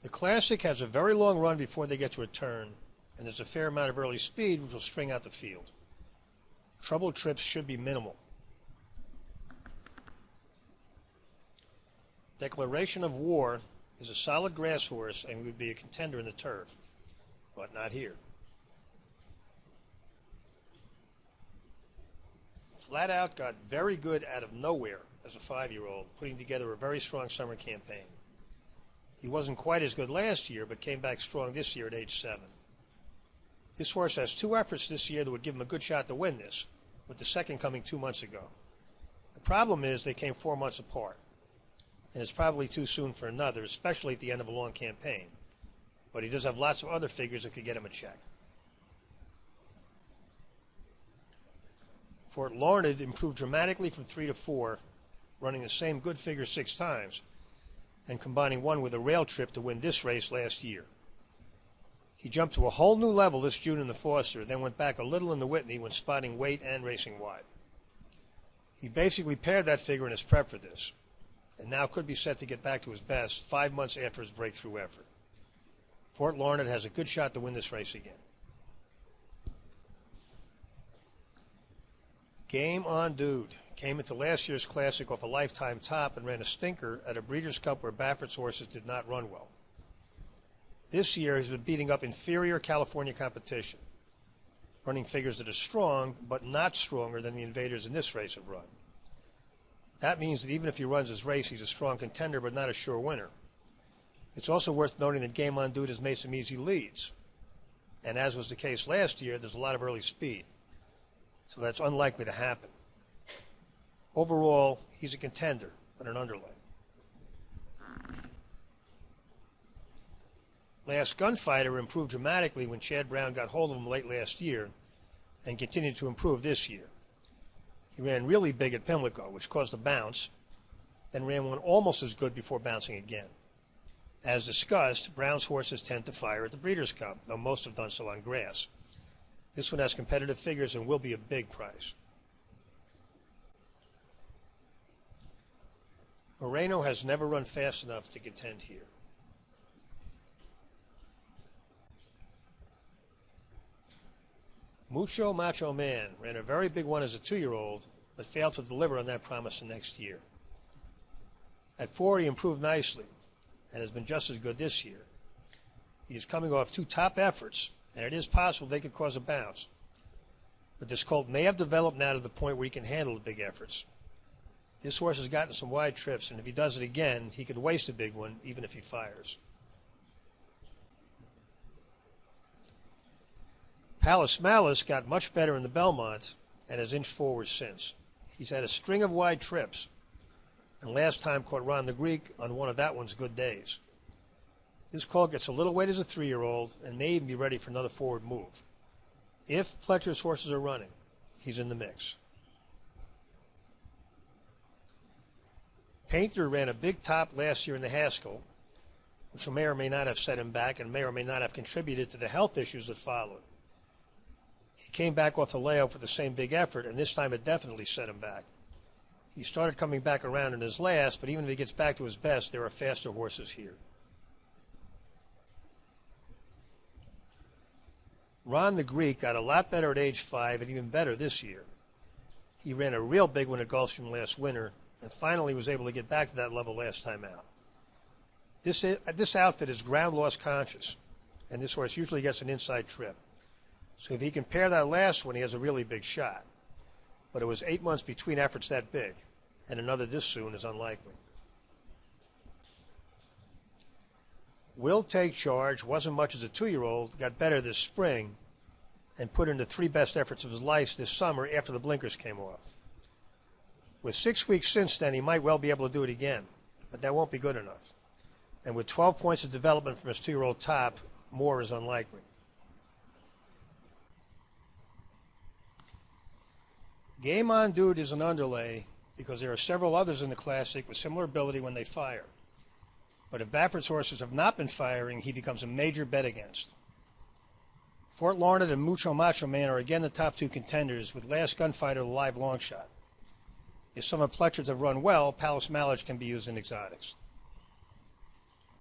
The Classic has a very long run before they get to a turn, and there's a fair amount of early speed which will string out the field. Trouble trips should be minimal. Declaration of War is a solid grass horse and would be a contender in the turf, but not here. Flat Out got very good out of nowhere as a 5-year-old, putting together a very strong summer campaign. He wasn't quite as good last year, but came back strong this year at age 7. This horse has 2 efforts this year that would give him a good shot to win this, with the second coming 2 months ago. The problem is they came 4 months apart, and it's probably too soon for another, especially at the end of a long campaign. But he does have lots of other figures that could get him a check. Fort Larned improved dramatically from 3 to 4, running the same good figure 6 times, and combining one with a rail trip to win this race last year. He jumped to a whole new level this June in the Foster, then went back a little in the Whitney when spotting weight and racing wide. He basically paired that figure in his prep for this, and now could be set to get back to his best 5 months after his breakthrough effort. Fort Larned has a good shot to win this race again. Game On Dude came into last year's Classic off a lifetime top and ran a stinker at a Breeders' Cup where Baffert's horses did not run well. This year he's been beating up inferior California competition, running figures that are strong but not stronger than the invaders in this race have run. That means that even if he runs his race, he's a strong contender but not a sure winner. It's also worth noting that Game On Dude has made some easy leads, and as was the case last year, there's a lot of early speed, so that's unlikely to happen. Overall, he's a contender, but an underling. Last Gunfighter improved dramatically when Chad Brown got hold of him late last year and continued to improve this year. He ran really big at Pimlico, which caused a bounce, then ran one almost as good before bouncing again. As discussed, Brown's horses tend to fire at the Breeders' Cup, though most have done so on grass. This one has competitive figures and will be a big price. Moreno has never run fast enough to contend here. Mucho Macho Man ran a very big one as a 2-year-old, but failed to deliver on that promise the next year. At 4, he improved nicely and has been just as good this year. He is coming off 2 top efforts, and it is possible they could cause a bounce. But this colt may have developed now to the point where he can handle the big efforts. This horse has gotten some wide trips, and if he does it again, he could waste a big one, even if he fires. Palace Malice got much better in the Belmont and has inched forward since. He's had a string of wide trips, and last time caught Ron the Greek on one of that one's good days. This colt gets a little weight as a 3-year-old and may even be ready for another forward move. If Fletcher's horses are running, he's in the mix. Painter ran a big top last year in the Haskell, which may or may not have set him back and may or may not have contributed to the health issues that followed. He came back off the layoff with the same big effort, and this time it definitely set him back. He started coming back around in his last, but even if he gets back to his best, there are faster horses here. Ron the Greek got a lot better at age 5 and even better this year. He ran a real big one at Gulfstream last winter and finally was able to get back to that level last time out. This outfit is ground loss conscious, and this horse usually gets an inside trip. So if he can pair that last one, he has a really big shot. But it was 8 months between efforts that big, and another this soon is unlikely. Will Take Charge wasn't much as a 2-year-old, got better this spring, and put in the 3 best efforts of his life this summer after the blinkers came off. With 6 weeks since then, he might well be able to do it again, but that won't be good enough. And with 12 points of development from his 2-year-old top, more is unlikely. Game On Dude is an underlay because there are several others in the Classic with similar ability when they fire. But if Baffert's horses have not been firing, he becomes a major bet against. Fort Larned and Mucho Macho Man are again the top 2 contenders, with Last Gunfighter the live long shot. If some of Fletcher's have run well, Palace Malice can be used in exotics.